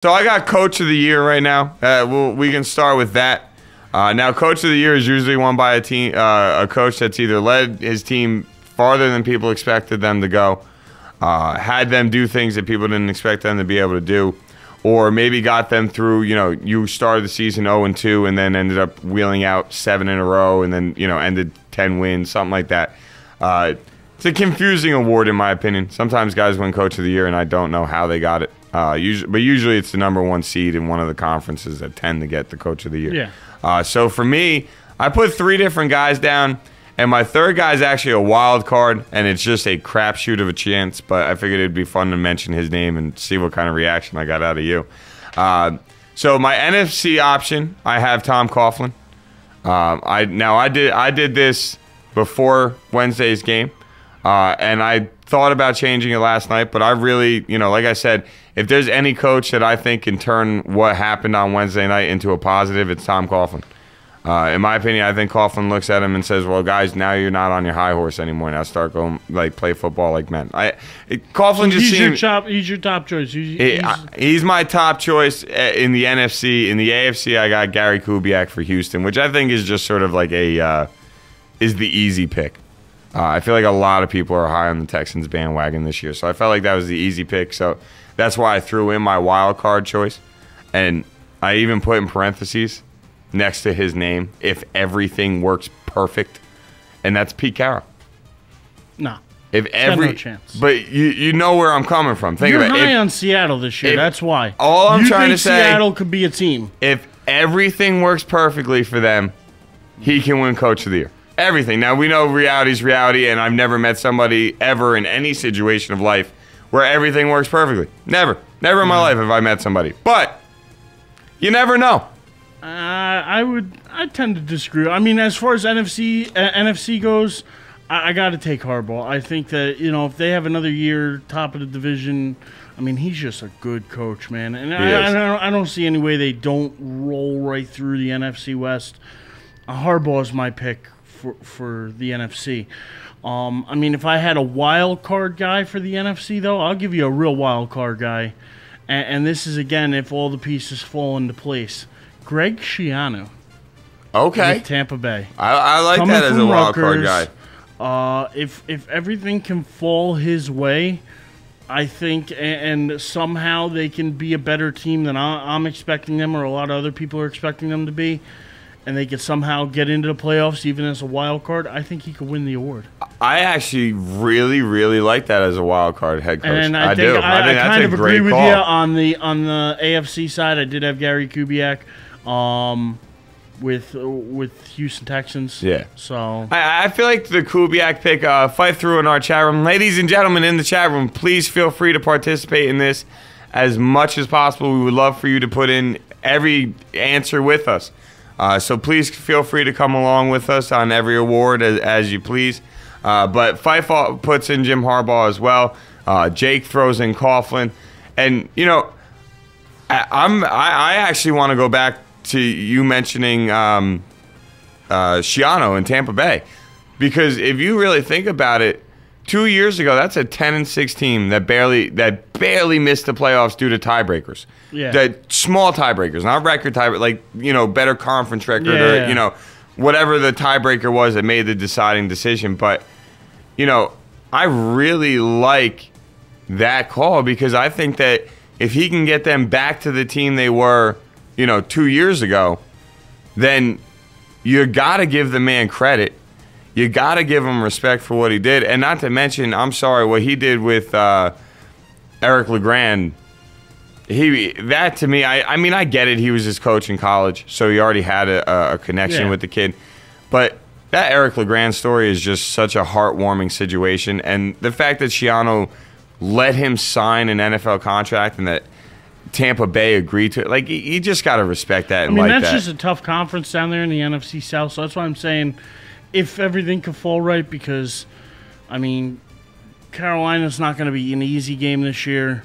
So I got Coach of the Year right now. We can start with that. Now, Coach of the Year is usually won by a coach that's either led his team farther than people expected them to go, had them do things that people didn't expect them to be able to do, or maybe got them through, you started the season 0-2 and then ended up wheeling out 7 in a row and then, ended 10 wins, something like that. It's a confusing award in my opinion. Sometimes guys win Coach of the Year and I don't know how they got it. But usually it's the number 1 seed in one of the conferences that tend to get the Coach of the Year. Yeah. So for me, I put 3 different guys down, and my third guy is actually a wild card, and it's just a crapshoot of a chance, but I figured it'd be fun to mention his name and see what kind of reaction I got out of you. So my NFC option, I have Tom Coughlin. I did this before Wednesday's game, and I thought about changing it last night, but I really, like I said, if there's any coach that I think can turn what happened on Wednesday night into a positive, it's Tom Coughlin. In my opinion, I think Coughlin looks at him and says, well, guys, now you're not on your high horse anymore. Now start going, play football like men. Coughlin just seems... He's your top choice. He's my top choice in the NFC. In the AFC, I got Gary Kubiak for Houston, which I think is just sort of like is the easy pick. I feel like a lot of people are high on the Texans bandwagon this year, so I felt like that was the easy pick. So that's why I threw in my wild card choice, and I even put in parentheses next to his name, if everything works perfect, and that's Pete Carroll. No. No chance. But you know where I'm coming from. You're high on Seattle this year. That's why. All I'm trying to say, Seattle could be a team. If everything works perfectly for them, he can win Coach of the Year. Everything. Now, we know reality's reality, and I've never met somebody ever in any situation of life where everything works perfectly. Never. Never in my life have I met somebody. But you never know. I tend to disagree. I mean, as far as NFC goes, I got to take Harbaugh. I think that, if they have another year top of the division, I mean, he's just a good coach, man. And I don't see any way they don't roll right through the NFC West. Harbaugh is my pick for the NFC. I mean, if I had a wild card guy for the NFC, though, I'll give you a real wild card guy. And this is, again, if all the pieces fall into place. Greg Schiano. Okay. With Tampa Bay. I like that as a wild card guy. If everything can fall his way, I think, and somehow they can be a better team than I'm expecting them or a lot of other people are expecting them to be, and they could somehow get into the playoffs even as a wild card, I think he could win the award. I actually really, really like that as a wild card head coach. And I think I kind of agree with you on the AFC side. I did have Gary Kubiak with Houston Texans. Yeah. So I feel like the Kubiak pick, fight through in our chat room. Ladies and gentlemen in the chat room, please feel free to participate in this as much as possible. We would love for you to put in every answer with us. So please feel free to come along with us on every award as you please. But Fife puts in Jim Harbaugh as well. Jake throws in Coughlin. And, I actually want to go back to you mentioning Schiano in Tampa Bay. Because if you really think about it, 2 years ago, that's a 10-6 team that barely missed the playoffs due to tiebreakers. Yeah. That small tiebreakers, not record tiebreakers, better conference record or whatever the tiebreaker was that made the deciding decision. But, I really like that call because I think that if he can get them back to the team they were, 2 years ago, then you got to give the man credit. You got to give him respect for what he did. And not to mention, I'm sorry, what he did with Eric LeGrand, that to me, I mean, I get it. He was his coach in college, so he already had a connection with the kid. But that Eric LeGrand story is just such a heartwarming situation. And the fact that Schiano let him sign an NFL contract and that Tampa Bay agreed to it, you just got to respect that. I mean, that's just a tough conference down there in the NFC South. So that's why I'm saying if everything could fall right, because, I mean, Carolina's not going to be an easy game this year.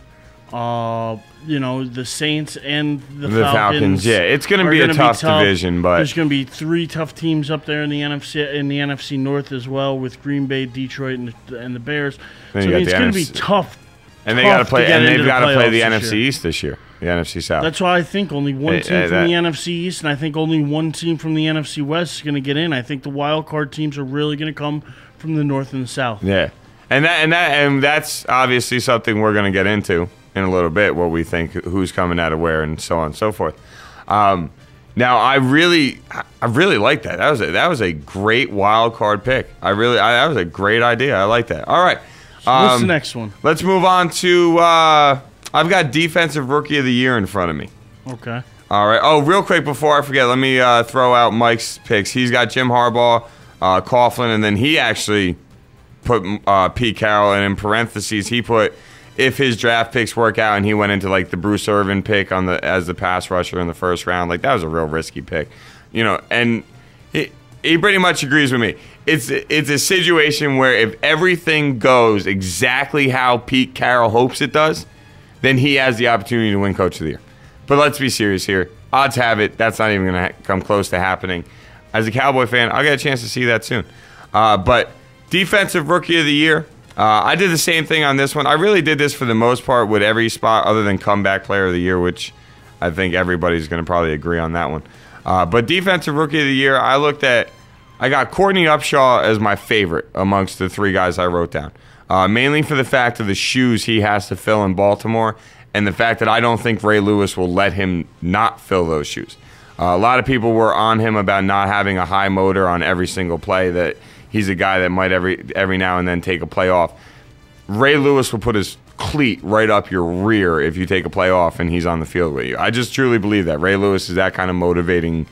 The Saints and the Falcons. Yeah, it's going to be a tough division, but there's going to be 3 tough teams up there in the NFC North as well, with Green Bay, Detroit, and the Bears. So it's going to be tough And they got to play, and they've got to play the NFC East this year, the NFC South. That's why I think only one team from the NFC East, and I think only one team from the NFC West is going to get in. I think the wild card teams are really going to come from the North and the South. Yeah, and that's obviously something we're going to get into in a little bit. What we think, who's coming out of where, and so on and so forth. Now, I really like that. That was a great wild card pick. That was a great idea. I like that. All right. What's the next one? Let's move on to. I've got Defensive Rookie of the Year in front of me. Okay. All right. Oh, real quick before I forget, let me throw out Mike's picks. He's got Jim Harbaugh, Coughlin, and then he actually put Pete Carroll, and in parentheses he put if his draft picks work out, and he went into like the Bruce Irvin pick as the pass rusher in the first round. Like that was a real risky pick, and he pretty much agrees with me. It's a situation where if everything goes exactly how Pete Carroll hopes it does, then he has the opportunity to win Coach of the Year. But let's be serious here. Odds have it that's not even going to come close to happening. As a Cowboy fan, I'll get a chance to see that soon. But Defensive Rookie of the Year, I did the same thing on this one. I really did this for the most part with every spot other than Comeback Player of the Year, which I think everybody's going to probably agree on that one. But Defensive Rookie of the Year, I got Courtney Upshaw as my favorite amongst the three guys I wrote down. Mainly for the fact of the shoes he has to fill in Baltimore and the fact that I don't think Ray Lewis will let him not fill those shoes. A lot of people were on him about not having a high motor on every single play, that he's a guy that might every now and then take a play off. Ray Lewis will put his cleat right up your rear if you take a play off and he's on the field with you. I just truly believe that. Ray Lewis is that kind of motivating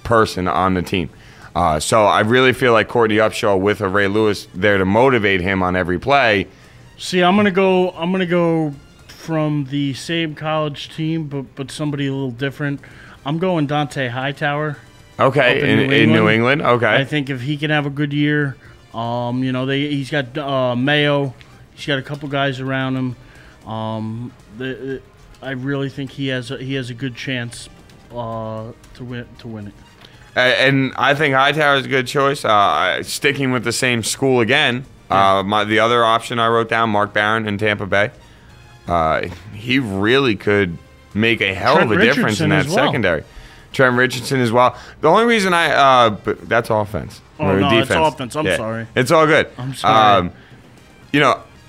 person on the team. So I really feel like Courtney Upshaw with a Ray Lewis there to motivate him on every play. See, I'm gonna go from the same college team, but somebody a little different. I'm going Dante Hightower. Okay, in New England. Okay, I think if he can have a good year, he's got Mayo, he's got a couple guys around him. I really think he has a good chance to win it. And I think Hightower is a good choice. Sticking with the same school again, the other option I wrote down, Mark Barron in Tampa Bay. He really could make a hell of a difference in that secondary. Trent Richardson as well. The only reason but that's offense. Oh, no, defense. It's offense. I'm sorry. It's all good. I'm sorry.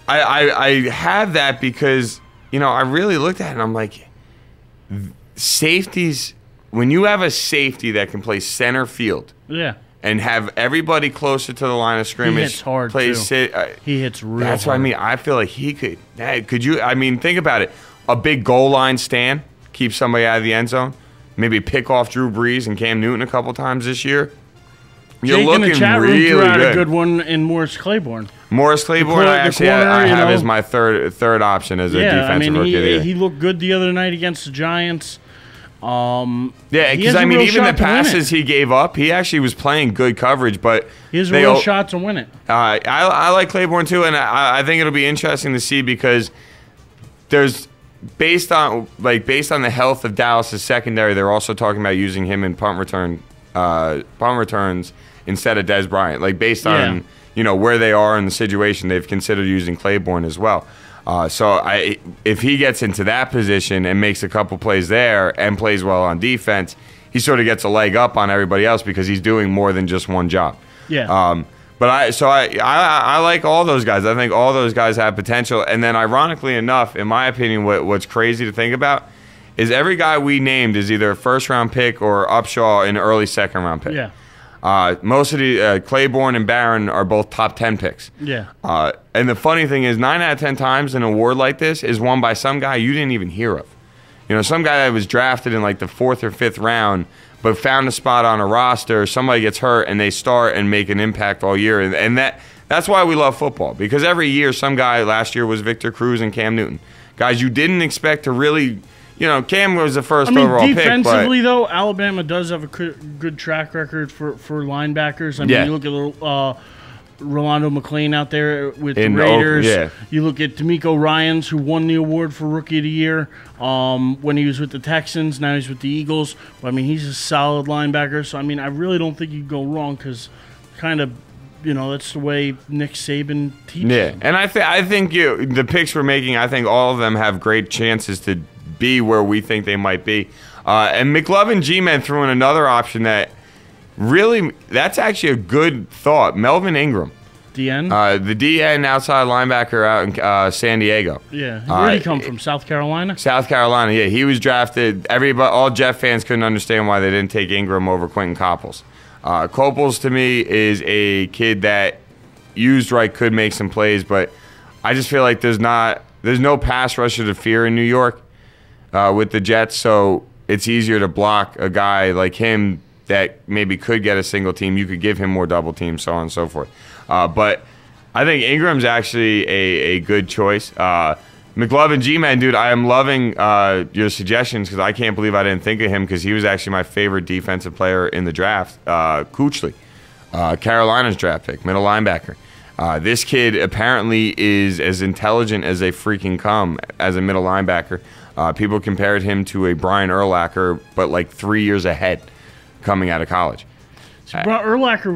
I have that because, I really looked at it and I'm like, safeties, when you have a safety that can play center field and have everybody closer to the line of scrimmage. He hits hard, too. He hits real hard. That's what I mean. I feel like he could. Think about it. A big goal line stand, keep somebody out of the end zone. Maybe pick off Drew Brees and Cam Newton a couple times this year. You're Jake looking in the chat room really threw out good. A good one in Morris Claiborne. Morris Claiborne, I have as my third option as a defensive rookie of the year. He looked good the other night against the Giants. Because even the passes he gave up, he actually was playing good coverage, but he has a real shot to win it. I like Claiborne too, and I think it'll be interesting to see because there's based on the health of Dallas' secondary, they're also talking about using him in punt returns instead of Dez Bryant. Like based on where they are in the situation, they've considered using Claiborne as well. If he gets into that position and makes a couple plays there and plays well on defense, he sort of gets a leg up on everybody else because he's doing more than just one job. Yeah. But I like all those guys. I think all those guys have potential. And then, ironically enough, in my opinion, what's crazy to think about is every guy we named is either a first-round pick or Upshaw an early second-round pick. Yeah. Most of the Claiborne and Barron are both top 10 picks. Yeah. And the funny thing is 9 out of 10 times an award like this is won by some guy you didn't even hear of. Some guy that was drafted in like the 4th or 5th round but found a spot on a roster, somebody gets hurt, and they start and make an impact all year. And that's why we love football, because every year some guy, last year was Victor Cruz and Cam Newton. Guys you didn't expect to really, Cam was the first overall pick. Defensively, though, Alabama does have a good track record for linebackers. You look at Rolando McClain out there with the Raiders. You look at D'Amico Ryans, who won the award for Rookie of the Year when he was with the Texans. Now he's with the Eagles. But, he's a solid linebacker. So, I really don't think you can go wrong because kind of that's the way Nick Saban teaches. Yeah, them. and I think the picks we're making, I think all of them have great chances to be where we think they might be. And McLovin G-Man threw in another option that really, that's actually a good thought. Melvin Ingram. DN? The DN outside linebacker out in San Diego. Yeah. Where did he come from? South Carolina? South Carolina, yeah. He was drafted. All Jeff fans couldn't understand why they didn't take Ingram over Quentin Copples. Copples, to me, is a kid that, used right, could make some plays, but I just feel like there's no pass rusher to fear in New York with the Jets, so it's easier to block a guy like him that maybe could get a single team. You could give him more double teams, so on and so forth. But I think Ingram's actually a good choice. McLovin G-Man, dude, I am loving your suggestions because I can't believe I didn't think of him because he was actually my favorite defensive player in the draft. Kuechly, Carolina's draft pick, middle linebacker. This kid apparently is as intelligent as they freaking come as a middle linebacker. People compared him to a Brian Urlacher, but like 3 years ahead coming out of college. So Urlacher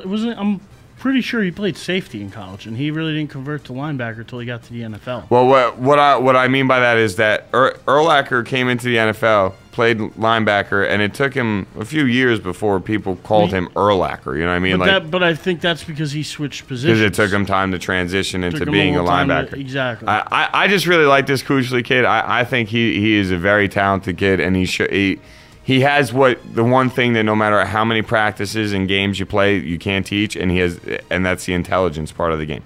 wasn't. I'm pretty sure he played safety in college, and he really didn't convert to linebacker until he got to the NFL. Well, what I mean by that is that Urlacher came into the NFL, played linebacker, and it took him a few years before people called him Urlacher. You know what I mean? But I think that's because he switched positions. Because it took him time to transition into being a linebacker. Exactly. I just really like this Kuechly kid. I think he is a very talented kid, and he has the one thing that no matter how many practices and games you play, you can't teach, and that's the intelligence part of the game.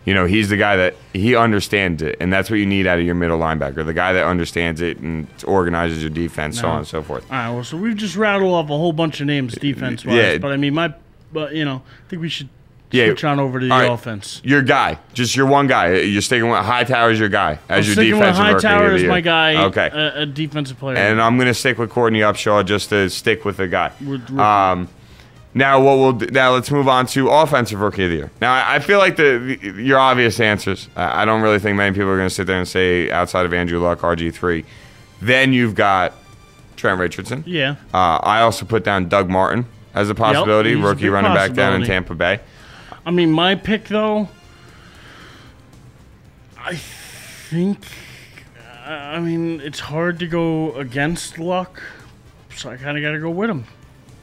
Yeah. He's the guy that he understands it, and that's what you need out of your middle linebacker, the guy that understands it and organizes your defense, so on and so forth. All right, well, so we've just rattled off a whole bunch of names defense-wise, but I mean, I think we should switch on over to the offense. Your guy, just your one guy. You're sticking with Hightower's your guy as your defensive rookie of the year. Hightower is my guy. Okay, a defensive player. And I'm going to stick with Courtney Upshaw just to stick with the guy. Now let's move on to offensive rookie of the year. Now I feel like your obvious answers. I don't really think many people are going to sit there and say outside of Andrew Luck, RG3. Then you've got Trent Richardson. Yeah. I also put down Doug Martin as a possibility, rookie running back down in Tampa Bay. I mean, my pick, though, I think, it's hard to go against Luck, so I kind of got to go with him.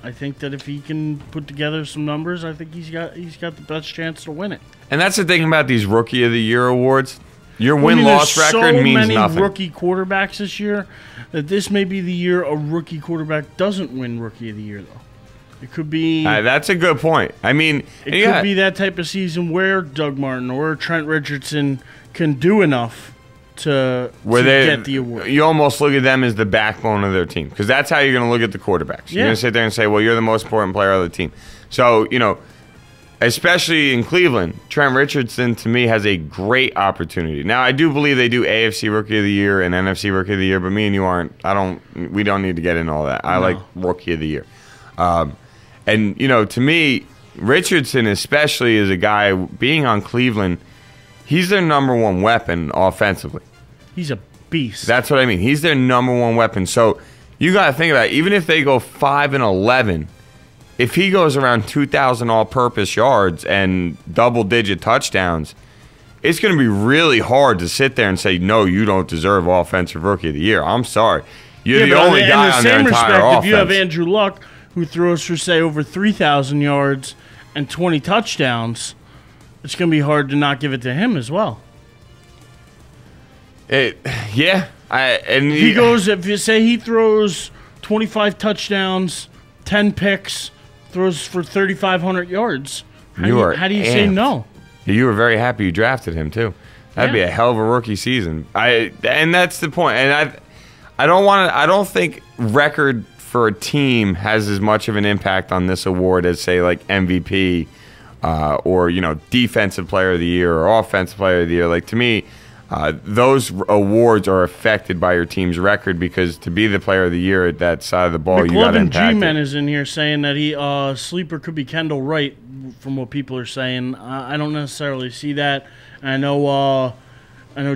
I think that if he can put together some numbers, I think he's got the best chance to win it. And that's the thing about these Rookie of the Year awards. Your win-loss record means nothing. There's so many rookie quarterbacks this year that this may be the year a rookie quarterback doesn't win Rookie of the Year, though. It could be... that's a good point. I mean... It could be that type of season where Doug Martin or Trent Richardson can do enough to get the award. You almost look at them as the backbone of their team because that's how you're going to look at the quarterbacks. You're going to sit there and say, well, you're the most important player of the team. So, especially in Cleveland, Trent Richardson, to me, has a great opportunity. Now, I do believe they do AFC Rookie of the Year and NFC Rookie of the Year, but me and you we don't need to get into all that. I like Rookie of the Year. And, to me, Richardson especially is a guy, being on Cleveland, he's their number one weapon offensively. He's a beast. That's what I mean. He's their number one weapon. So you got to think about it. Even if they go 5-11, if he goes around 2,000 all-purpose yards and double-digit touchdowns, it's going to be really hard to sit there and say, no, you don't deserve Offensive Rookie of the Year. I'm sorry. You're the only guy on their entire offense. If you have Andrew Luck, who throws for, say, over 3,000 yards and 20 touchdowns, it's going to be hard to not give it to him as well. If you say he throws 25 touchdowns, 10 picks, throws for 3,500 yards, how do you say no? You were very happy you drafted him, too. That'd be a hell of a rookie season. And that's the point. And I don't think record for a team has as much of an impact on this award as, say, like MVP or Defensive Player of the Year or Offensive Player of the Year. Like, to me, those awards are affected by your team's record because to be the Player of the Year at that side of the ball, you got to impact it. G-Man is in here saying that he sleeper could be Kendall Wright, from what people are saying. I don't necessarily see that. I know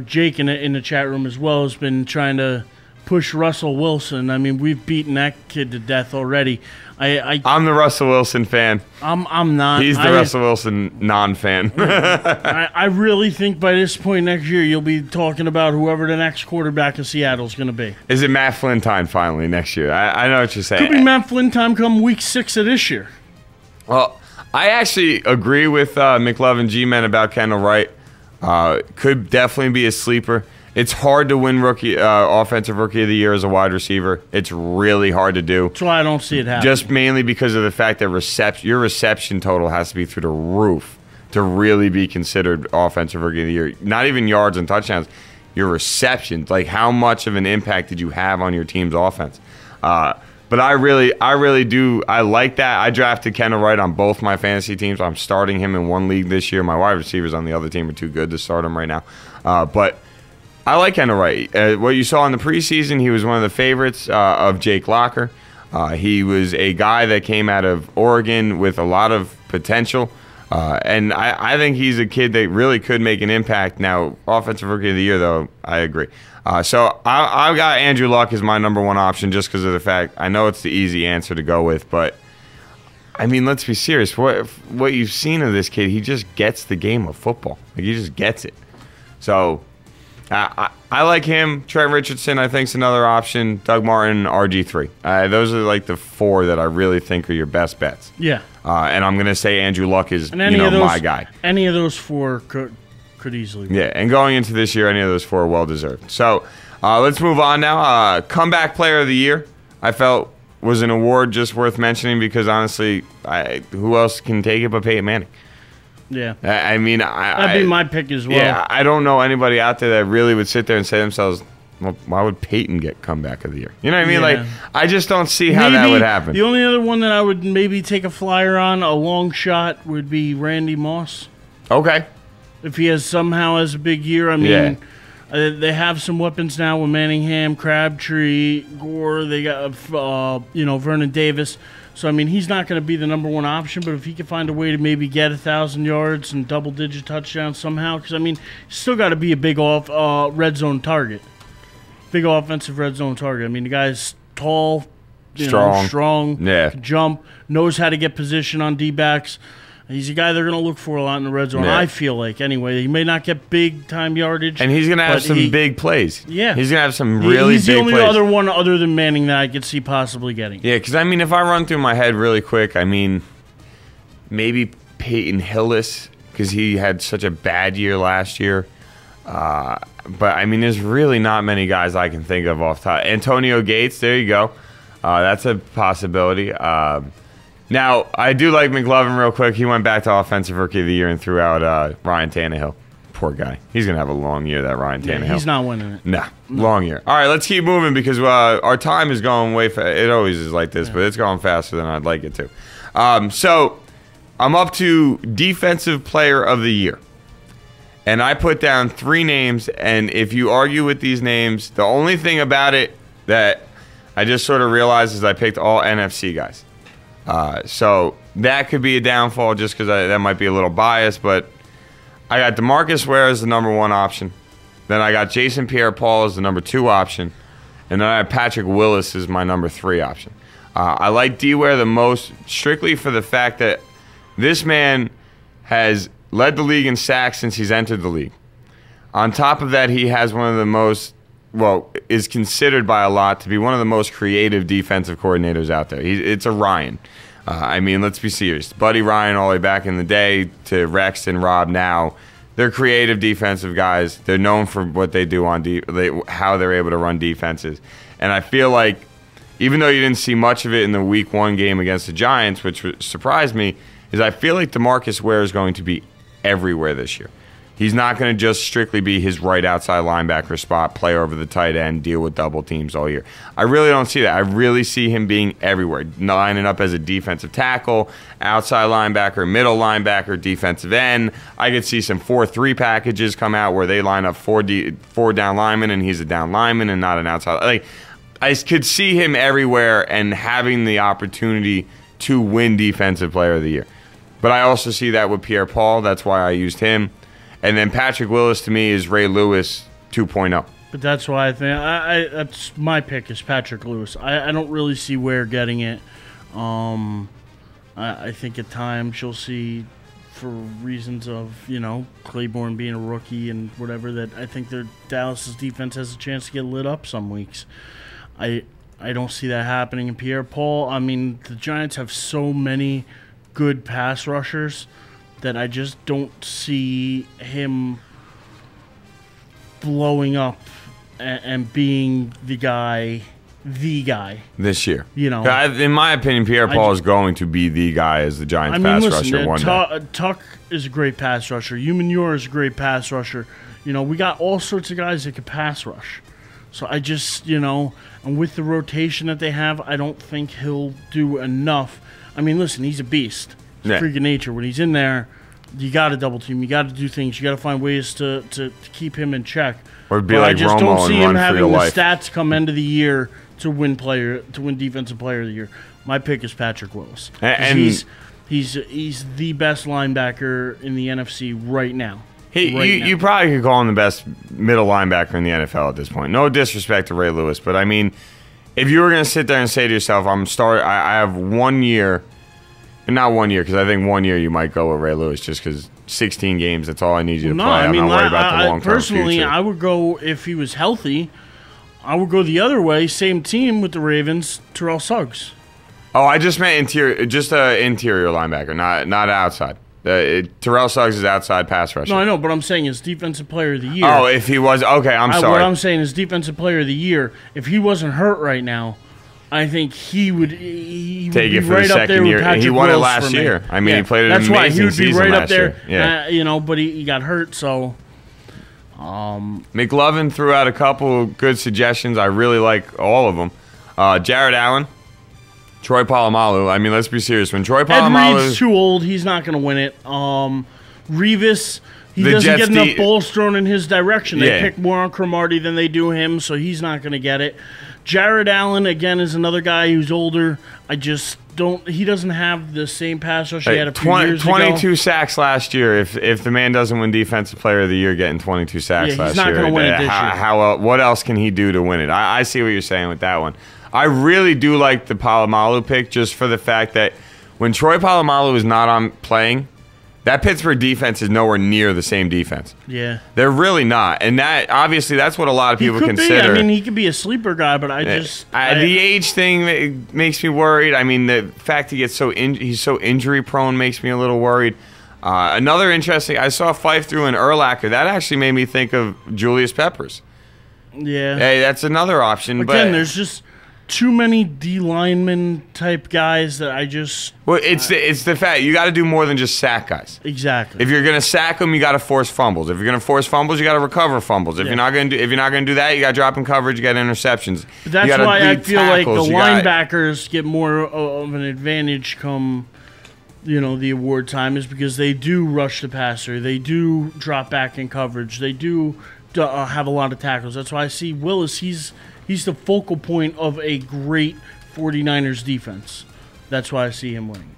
Jake in the chat room as well has been trying to push Russell Wilson. I mean, we've beaten that kid to death already. I'm the Russell Wilson fan. I'm not. He's the Russell Wilson non-fan. I really think by this point next year, you'll be talking about whoever the next quarterback of Seattle's going to be. Is it Matt Flynn time finally next year? I know what you're saying. Could be Matt Flynn time come week 6 of this year. Well, I actually agree with McLovin G-Men about Kendall Wright. Could definitely be a sleeper. It's hard to win offensive rookie of the year as a wide receiver. It's really hard to do. That's why I don't see it happen. Just mainly because of the fact that your reception total has to be through the roof to really be considered offensive rookie of the year. Not even yards and touchdowns. Your receptions, like how much of an impact did you have on your team's offense? But I really do. I like that. I drafted Kendall Wright on both my fantasy teams. I'm starting him in one league this year. My wide receivers on the other team are too good to start him right now. But I like Kendall Wright. What you saw in the preseason, he was one of the favorites of Jake Locker. He was a guy that came out of Oregon with a lot of potential. And I think he's a kid that really could make an impact. Now, offensive rookie of the year, though, I agree. So I've got Andrew Luck as my number one option just because of the fact I know it's the easy answer to go with. But, I mean, let's be serious. What you've seen of this kid, he just gets the game of football. Like, he just gets it. So I like him. Trent Richardson, I think, is another option. Doug Martin, RG3. Those are like the 4 that I really think are your best bets. Yeah. And I'm going to say Andrew Luck is my guy. Any of those 4 could easily be. Yeah, and going into this year, any of those 4 are well-deserved. So let's move on now. Comeback Player of the Year, I felt, was an award just worth mentioning because, honestly, who else can take it but Peyton Manning? Yeah. I mean, that'd be my pick as well. Yeah, I don't know anybody out there that really would sit there and say to themselves, well, why would Peyton get comeback of the year? You know what I mean? Yeah. Like, I just don't see how that would happen. The only other one that I would maybe take a flyer on, a long shot, would be Randy Moss. Okay. If he somehow has a big year. I mean, they have some weapons now with Manningham, Crabtree, Gore. They got, Vernon Davis. So, I mean, he's not going to be the number one option, but if he can find a way to maybe get 1,000 yards and double-digit touchdowns somehow, because, I mean, he's still got to be a big red zone target. Big offensive red zone target. I mean, the guy's tall, strong, can jump, knows how to get position on D-backs. He's a guy they're going to look for a lot in the red zone, I feel like, anyway. He may not get big-time yardage. And he's going to have some big plays. Yeah. He's going to have some really big plays. He's the only other one other than Manning that I could see possibly getting. Yeah, because, I mean, if I run through my head really quick, I mean, maybe Peyton Hillis, because he had such a bad year last year. But, I mean, there's really not many guys I can think of off top. Antonio Gates, there you go. That's a possibility. Now, I do like McLovin real quick. He went back to Offensive Rookie of the Year and threw out Ryan Tannehill. Poor guy. He's going to have a long year, that Ryan Tannehill. He's not winning it. Nah, long year. All right, let's keep moving because our time is going way fast. It always is like this, but it's going faster than I'd like it to. So, I'm up to Defensive Player of the Year. And I put down 3 names, and if you argue with these names, the only thing about it that I just sort of realized is I picked all NFC guys. So that could be a downfall just because that might be a little biased, but I got DeMarcus Ware as the number 1 option. Then I got Jason Pierre-Paul as the number 2 option. And then I have Patrick Willis as my number 3 option. I like D-Ware the most strictly for the fact that this man has led the league in sacks since he's entered the league. On top of that, he has one of the most, is considered by a lot to be one of the most creative defensive coordinators out there. It's a Ryan. I mean, let's be serious. Buddy Ryan all the way back in the day to Rex and Rob now. They're creative defensive guys. They're known for what they do on how they're able to run defenses. And I feel like even though you didn't see much of it in the Week 1 game against the Giants, which surprised me, is I feel like DeMarcus Ware is going to be everywhere this year. He's not going to just strictly be his right outside linebacker spot, play over the tight end, deal with double teams all year. I really don't see that. I really see him being everywhere, lining up as a defensive tackle, outside linebacker, middle linebacker, defensive end. I could see some 4-3 packages come out where they line up 4 down linemen and he's a down lineman and not an outside. Like, I could see him everywhere and having the opportunity to win Defensive Player of the Year. But I also see that with Pierre-Paul. That's why I used him. And then Patrick Willis, to me, is Ray Lewis 2.0. But that's why I think that's my pick is Patrick Lewis. I don't really see Ware getting it. I think at times you'll see, for reasons of Claiborne being a rookie and whatever, that I think Dallas's defense has a chance to get lit up some weeks. I don't see that happening in Pierre-Paul. I mean, the Giants have so many good pass rushers that I just don't see him blowing up and being the guy this year. In my opinion, Pierre-Paul is going to be the guy as the Giants pass rusher one day. Tuck is a great pass rusher. Umanure is a great pass rusher. We got all sorts of guys that can pass rush. So I just, and with the rotation that they have, I don't think he'll do enough. I mean, listen, he's a beast. He's a freak of nature. When he's in there, you got to double team. You got to do things. You got to find ways to keep him in check. Or be like Romo and run for your life. I just don't see him having the stats come end of the year to win defensive player of the year. My pick is Patrick Willis. And he's the best linebacker in the NFC right now. You probably could call him the best middle linebacker in the NFL at this point. No disrespect to Ray Lewis, but I mean, if you were going to sit there and say to yourself, I have 1 year, and not 1 year, because I think 1 year you might go with Ray Lewis just because 16 games, that's all I need you to play. I'm not worried about the long-term future. Personally, I would go, if he was healthy, I would go the other way, same team with the Ravens, Terrell Suggs. Oh, I just meant interior, just an interior linebacker, not outside. Terrell Suggs is outside pass rusher. No, I know, but I'm saying his defensive player of the year. Oh, if he was, okay, I'm sorry. What I'm saying is defensive player of the year. If he wasn't hurt right now, I think he would take it for right the second year. He won it last year. I mean, he played an amazing season last year. That's why he would be right up there. Yeah. But he got hurt, so. McLovin threw out a couple good suggestions. I really like all of them. Jared Allen. Troy Polamalu. I mean, let's be serious. When Troy Polamalu... Ed Reed's too old. He's not going to win it. Revis, he doesn't get enough balls thrown in his direction. They pick more on Cromartie than they do him, so he's not going to get it. Jared Allen, again, is another guy who's older. I just don't... He doesn't have the same pass rush he had a few years ago. 22 sacks last year. If the man doesn't win Defensive Player of the Year getting 22 sacks last year... he's not going to win it this year. What else can he do to win it? I see what you're saying with that one. I really do like the Polamalu pick just for the fact that when Troy Polamalu is not on playing, that Pittsburgh defense is nowhere near the same defense. Yeah. They're really not. And that obviously that's what a lot of people consider. I mean, he could be a sleeper guy, but the age thing makes me worried. I mean, the fact he's so injury prone makes me a little worried. Another interesting, I saw Fife through an Urlacher. That actually made me think of Julius Peppers. Yeah. Hey, that's another option. Again, there's just too many D lineman type guys that I just. Well, it's the fact you got to do more than just sack guys. Exactly. If you're gonna sack them, you got to force fumbles. If you're gonna force fumbles, you got to recover fumbles. If you're not gonna do that, you got to drop in coverage. You got interceptions. But that's why I feel like the linebackers get more of an advantage come, the award time, is because they do rush the passer. They do drop back in coverage. They do have a lot of tackles. That's why I see Willis. He's the focal point of a great 49ers defense. That's why I see him winning.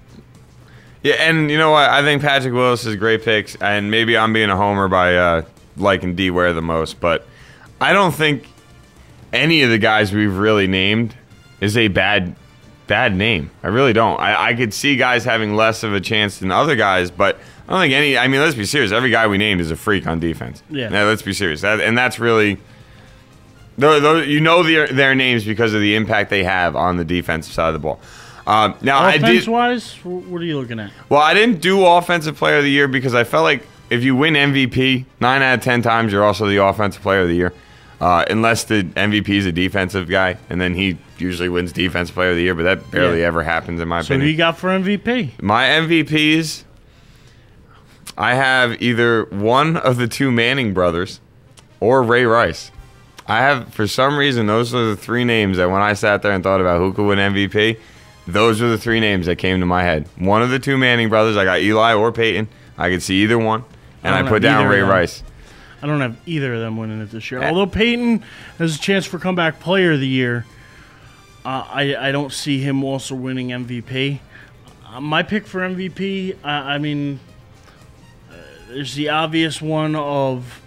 Yeah, and you know what? I think Patrick Willis is a great pick, and maybe I'm being a homer by liking D. Ware the most, but I don't think any of the guys we've really named is a bad name. I really don't. I could see guys having less of a chance than other guys, but I don't think any. I mean, let's be serious. Every guy we named is a freak on defense. Yeah. Now, let's be serious. And that's really... their names because of the impact they have on the defensive side of the ball. Now, offense-wise, what are you looking at? Well, I didn't do Offensive Player of the Year because I felt like if you win MVP, 9 out of 10 times you're also the Offensive Player of the Year. Unless the MVP is a defensive guy, and then he usually wins Defensive Player of the Year, but that barely ever happens in my opinion. So who you got for MVP? My MVPs, I have either one of the two Manning brothers or Ray Rice. I have, for some reason, those are the three names that when I sat there and thought about who could win MVP, those are the three names that came to my head. One of the two Manning brothers, I got Eli or Peyton. I could see either one, and I put down Ray Rice. I don't have either of them winning it this year. Although Peyton has a chance for comeback player of the year, I don't see him also winning MVP. My pick for MVP, I mean, there's the obvious one of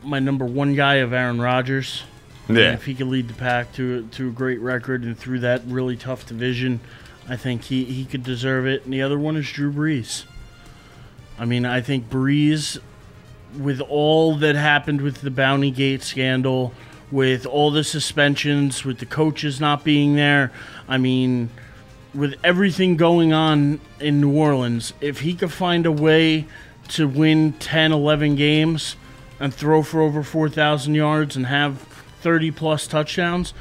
my number one guy of Aaron Rodgers. Yeah. And if he could lead the pack to a great record and through that really tough division, I think he could deserve it. And the other one is Drew Brees. I mean, I think Brees, with all that happened with the Bounty Gate scandal, with all the suspensions, with the coaches not being there, I mean, with everything going on in New Orleans, if he could find a way to win 10, 11 games and throw for over 4,000 yards and have 30-plus touchdowns,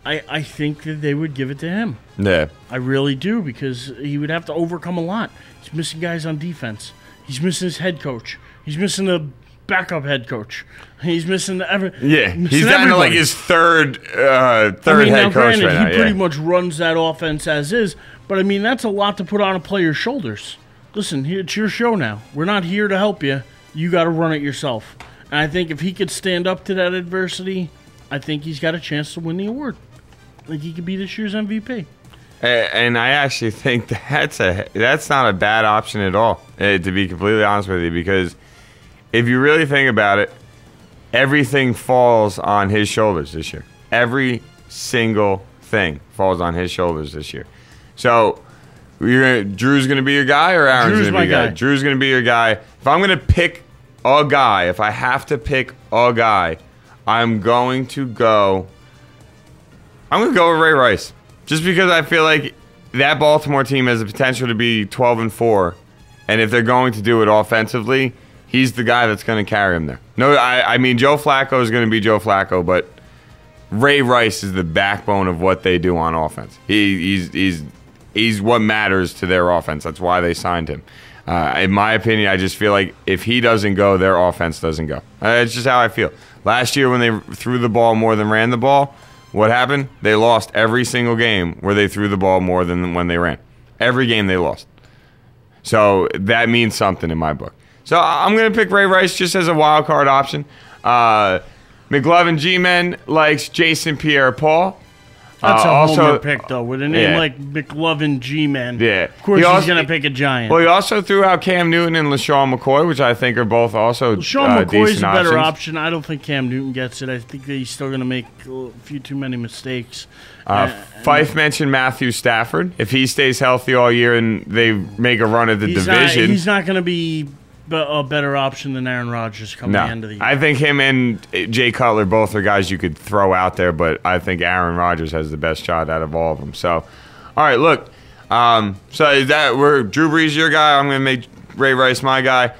I think that they would give it to him. Yeah. I really do, because he would have to overcome a lot. He's missing guys on defense. He's missing his head coach. He's missing the backup head coach. He's missing he's down to like his third head coach granted, right now. He pretty much runs that offense as is, but I mean, that's a lot to put on a player's shoulders. Listen, it's your show now. We're not here to help you. You got to run it yourself. And I think if he could stand up to that adversity, I think he's got a chance to win the award. Like, he could be this year's MVP. And I actually think that's not a bad option at all, to be completely honest with you, because if you really think about it, everything falls on his shoulders this year. Every single thing falls on his shoulders this year. So, Drew's going to be your guy, or Aaron's going to be your guy? Drew's going to be your guy. If I'm going to pick a guy, if I have to pick a guy, I'm going to go with Ray Rice. Just because I feel like that Baltimore team has the potential to be 12-4, and if they're going to do it offensively, he's the guy that's going to carry him there. No, I mean, Joe Flacco is going to be Joe Flacco, but Ray Rice is the backbone of what they do on offense. He's what matters to their offense. That's why they signed him. In my opinion, I just feel like if he doesn't go, their offense doesn't go. It's just how I feel. Last year when they threw the ball more than ran the ball, what happened? They lost every single game where they threw the ball more than when they ran. Every game they lost. So that means something in my book. So I'm going to pick Ray Rice just as a wild card option. McLovin G-Men likes Jason Pierre-Paul. That's a homer pick, though. With a name like McLovin G-Men. Yeah. Of course he's going to pick a Giant. Well, he also threw out Cam Newton and LaShawn McCoy, which I think are both also LaShawn McCoy's a better options. option. I don't think Cam Newton gets it. I think that he's still going to make a few too many mistakes. Fife mentioned Matthew Stafford. If he stays healthy all year and they make a run at the division. He's not going to be a better option than Aaron Rodgers coming the end of the year. I think him and Jay Cutler both are guys you could throw out there, but I think Aaron Rodgers has the best shot out of all of them. So, all right, look. So is that Drew Brees your guy? I'm going to make Ray Rice my guy.